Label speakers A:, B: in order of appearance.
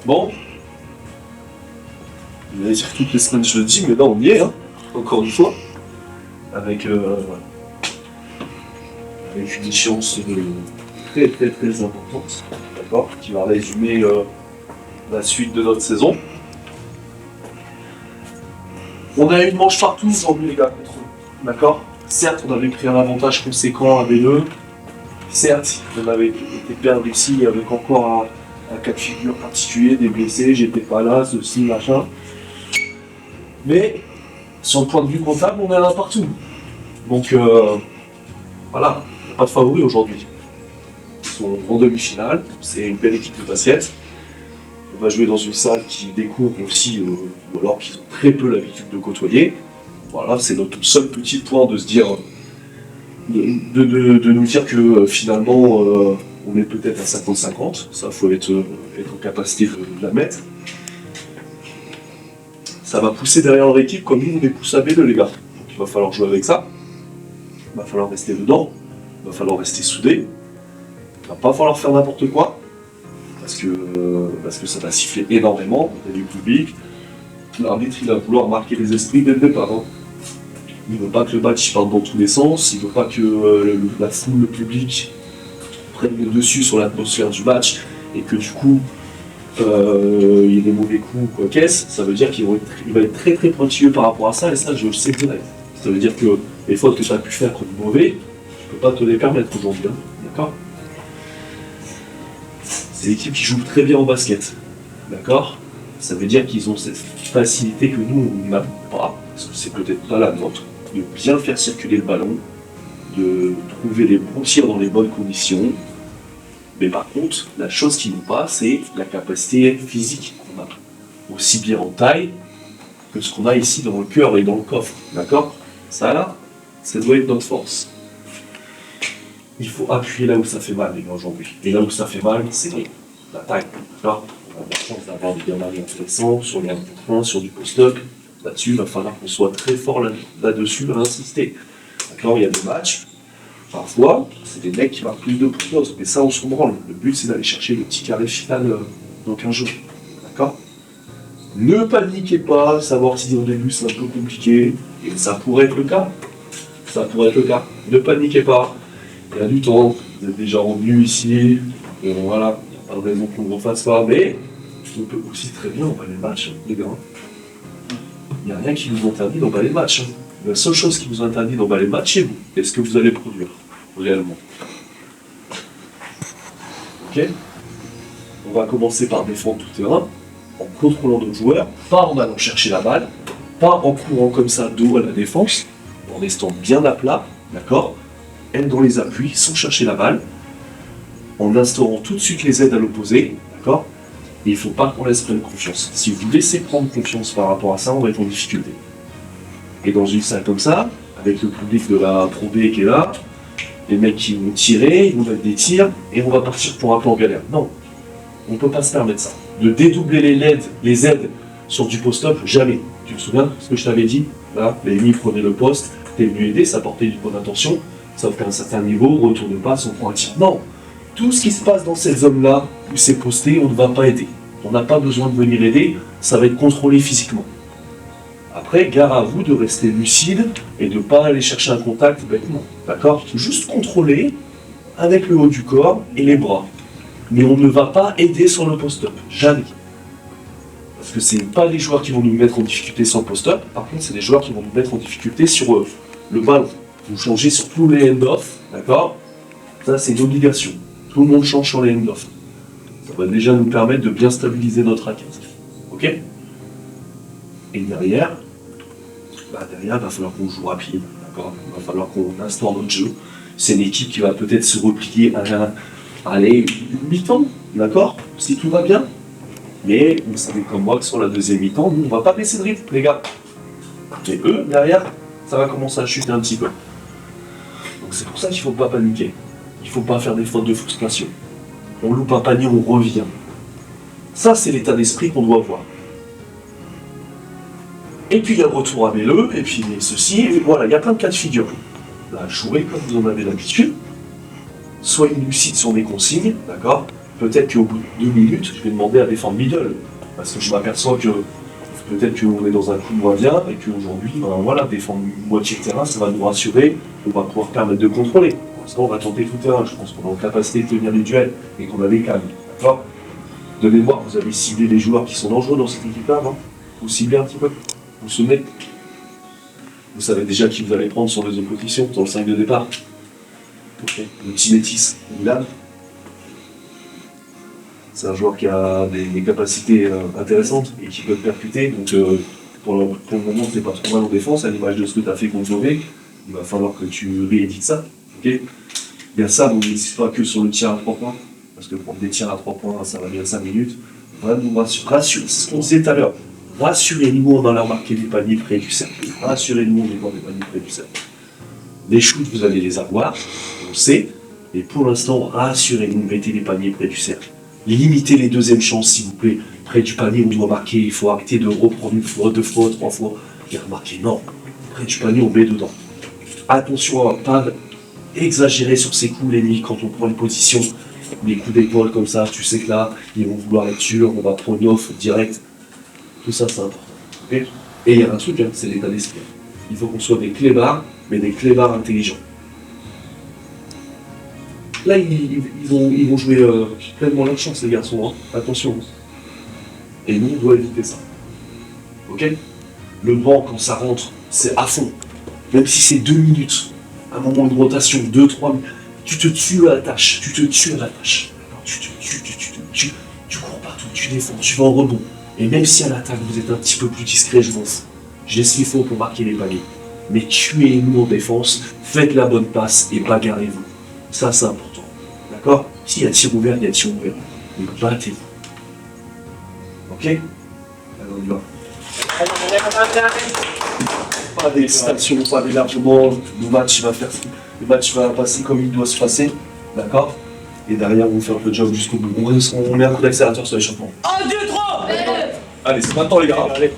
A: Bon, vous allez dire toutes les semaines je le dis, mais là on y est, hein, encore une fois, avec une échéance très très très importante, d'accord, qui va résumer la suite de notre saison. On a une manche partout aujourd'hui les gars contre eux, d'accord. Certes, on avait pris un avantage conséquent à B2, certes, on avait été perdu ici avec encore un cas de figure particulier, des blessés, j'étais pas là, ceci, machin. Mais, sur le point de vue comptable, on est là partout. Donc, voilà, il n'y a pas de favori aujourd'hui. Ils sont en demi-finale, c'est une belle équipe de basket. On va jouer dans une salle qui découvre aussi, ou alors qu'ils ont très peu l'habitude de côtoyer. Voilà, c'est notre seul petit point de se dire, de nous dire que finalement, on est peut-être à 50-50. Ça, il faut être en capacité de l'admettre. Ça va pousser derrière leur équipe comme nous, on les pousse à B2, les gars. Donc il va falloir jouer avec ça. Il va falloir rester dedans. Il va falloir rester soudé. Il va pas falloir faire n'importe quoi. Parce que ça va siffler énormément. Il y a du public. L'arbitre, il va vouloir marquer les esprits dès le départ. Hein. Il ne veut pas que le match parte dans tous les sens. Il ne veut pas que la foule, le public prenne le dessus sur l'atmosphère du match. Et que du coup, il y ait des mauvais coups ou quoi qu'est-ce. Ça veut dire qu'il va être très très pointilleux par rapport à ça. Et ça, je le sais direct. Ça veut dire que les fautes que tu as pu faire comme mauvais, tu ne peux pas te les permettre aujourd'hui. Hein. D'accord ? C'est des équipes qui jouent très bien au basket. D'accord ? Ça veut dire qu'ils ont cette facilité que nous, on n'a pas, parce que c'est peut-être pas la nôtre, de bien faire circuler le ballon, de trouver les bons tirs dans les bonnes conditions. Mais par contre, la chose qui nous passe, c'est la capacité physique qu'on a. Aussi bien en taille que ce qu'on a ici dans le cœur et dans le coffre. D'accord ? Ça doit être notre force. Il faut appuyer là où ça fait mal, les gars, aujourd'hui. Et là où ça fait mal, c'est la taille. D'accord ? On a la chance d'avoir des gamins intéressants sur les 1 contre 1, sur du post-up. Là-dessus, il va falloir qu'on soit très fort là-dessus, à insister. D'accord ? Il y a des matchs, parfois, c'est des mecs qui marquent plus de post-up, mais ça, on s'en branle. Le but, c'est d'aller chercher le petit carré final dans 15 jours. D'accord ? Ne paniquez pas, savoir si au début c'est un peu compliqué, et ça pourrait être le cas. Ça pourrait être le cas. Ne paniquez pas. Il y a du temps, vous êtes déjà revenus ici, et voilà, il n'y a pas de raison qu'on ne refasse pas, mais on peut aussi très bien emballer le match, les gars. Il n'y a rien qui vous interdit d'emballer le match. La seule chose qui vous interdit d'emballer le match, c'est vous. Est-ce que vous allez produire, réellement. Ok ? On va commencer par défendre tout terrain, en contrôlant nos joueurs, pas en allant chercher la balle, pas en courant comme ça dos à la défense, en restant bien à plat, d'accord ? Être dans les appuis sans chercher la balle, en instaurant tout de suite les aides à l'opposé, d'accord ? Et il ne faut pas qu'on laisse prendre confiance. Si vous laissez prendre confiance par rapport à ça, on va être en difficulté. Et dans une salle comme ça, avec le public de la Pro B qui est là, les mecs qui vont tirer, ils vont mettre des tirs, et on va partir pour un peu en galère. Non, on ne peut pas se permettre ça. De dédoubler les aides sur du post-up, jamais. Tu te souviens ce que je t'avais dit ? Là, l'ennemi prenait le poste, t'es venu aider, ça portait une bonne intention, sauf qu'à un certain niveau, retour de passe, on prend un tir. Non, tout ce qui se passe dans cette zone-là, où c'est posté, on ne va pas aider. On n'a pas besoin de venir aider, ça va être contrôlé physiquement. Après, gare à vous de rester lucide et de ne pas aller chercher un contact bêtement. D'accord ? Juste contrôler avec le haut du corps et les bras. Mais on ne va pas aider sur le post-up. Jamais. Parce que ce n'est pas les joueurs qui vont nous mettre en difficulté sur le post-up, par contre, c'est les joueurs qui vont nous mettre en difficulté sur le ballon. Vous changez sur tous les end-off, d'accord ? Ça, c'est une obligation. Tout le monde change sur les end-off. Ça va déjà nous permettre de bien stabiliser notre raquette. Ok ? Et derrière, il va falloir qu'on joue rapide, d'accord ? Il va falloir qu'on instaure notre jeu. C'est une équipe qui va peut-être se replier à une mi-temps, d'accord ? Si tout va bien. Mais vous savez comme moi que sur la deuxième mi-temps, nous, on va pas baisser de rythme, les gars. Mais eux, derrière, ça va commencer à chuter un petit peu. Donc c'est pour ça qu'il ne faut pas paniquer. Il ne faut pas faire des fautes de frustration. On loupe un panier, on revient. Ça, c'est l'état d'esprit qu'on doit avoir. Et puis il y a le retour à BLE, et puis ceci, et voilà, il y a plein de cas de figure. Là, jouez comme vous en avez l'habitude. Soyez lucide sur mes consignes, d'accord ? peut-être qu'au bout de 2 minutes, je vais demander à défendre middle. Parce que je m'aperçois que peut-être qu'on est dans un coup moins bien et qu'aujourd'hui, ben voilà, défendre moitié de terrain, ça va nous rassurer, on va pouvoir permettre de contrôler. Pour l'instant, on va tenter tout terrain, je pense qu'on est en capacité de tenir les duels et qu'on a les calmes. D'accord ? De mémoire, vous avez ciblé les joueurs qui sont dangereux dans cette équipe-là, non ? Vous ciblez un petit peu ? Vous vous souvenez ? Vous savez déjà qui vous allez prendre sur les oppositions, dans le 5 de départ. Ok. Le petit Métis, Milan. C'est un joueur qui a des capacités intéressantes et qui peut te percuter. Donc pour le moment, tu n'es pas trop mal en défense, à l'image de ce que tu as fait contre Jové. Il va falloir que tu réédites ça. Okay, il y a ça, donc n'hésite pas que sur le tir à 3 points. Parce que prendre des tirs à 3 points, ça va bien 5 minutes. Vraiment, rassurez, c'est ce qu'on disait tout à l'heure. Rassurez-nous en allant marquer des paniers près du cercle. Rassurez-nous en mettant des paniers près du cercle. Les shoots, vous allez les avoir, on sait. Mais pour l'instant, rassurez-nous, mettez les paniers près du cercle. Limitez les deuxièmes chances, s'il vous plaît. Près du panier, on doit marquer. Il faut arrêter de reprendre une fois, 2 fois, 3 fois. Et remarquer, non. Près du panier, on met dedans. Attention à ne pas exagérer sur ces coups l'ennemi quand on prend une position. Les coups d'épaule comme ça, tu sais que là, ils vont vouloir être sûrs, on va prendre une offre direct. Tout ça, c'est important. Okay, et il y a un truc, hein, c'est l'état d'esprit. Il faut qu'on soit des clébards, mais des clébards intelligents. Là, ils vont jouer pleinement leur chance, les garçons. Hein. Attention. Et nous, on doit éviter ça. Ok ? Le banc, quand ça rentre, c'est à fond. Même si c'est 2 minutes, un moment de rotation, 2-3 minutes, tu te tues à la tâche. Tu te tues à la tâche. Tu te tues. Tu cours partout, tu défends, tu vas en rebond. Et même si à l'attaque, vous êtes un petit peu plus discret, je m'en fous. J'ai ce qu'il faut pour marquer les paniers. Mais tuez-nous en défense, faites la bonne passe et bagarrez-vous. Ça, c'est important. D'accord ? S'il y a tir ouvert, il y a tir ouvert. Mais battez-vous. Ok ? Alors on y va. Pas d'hésitation, pas d'élargement. Le match va passer comme il doit se passer. D'accord ? Et derrière, on fait un peu de job jusqu'au bout. On met un coup d'accélérateur sur l'échappement.
B: 1, 2, 3
A: Allez, c'est maintenant les gars. Allez.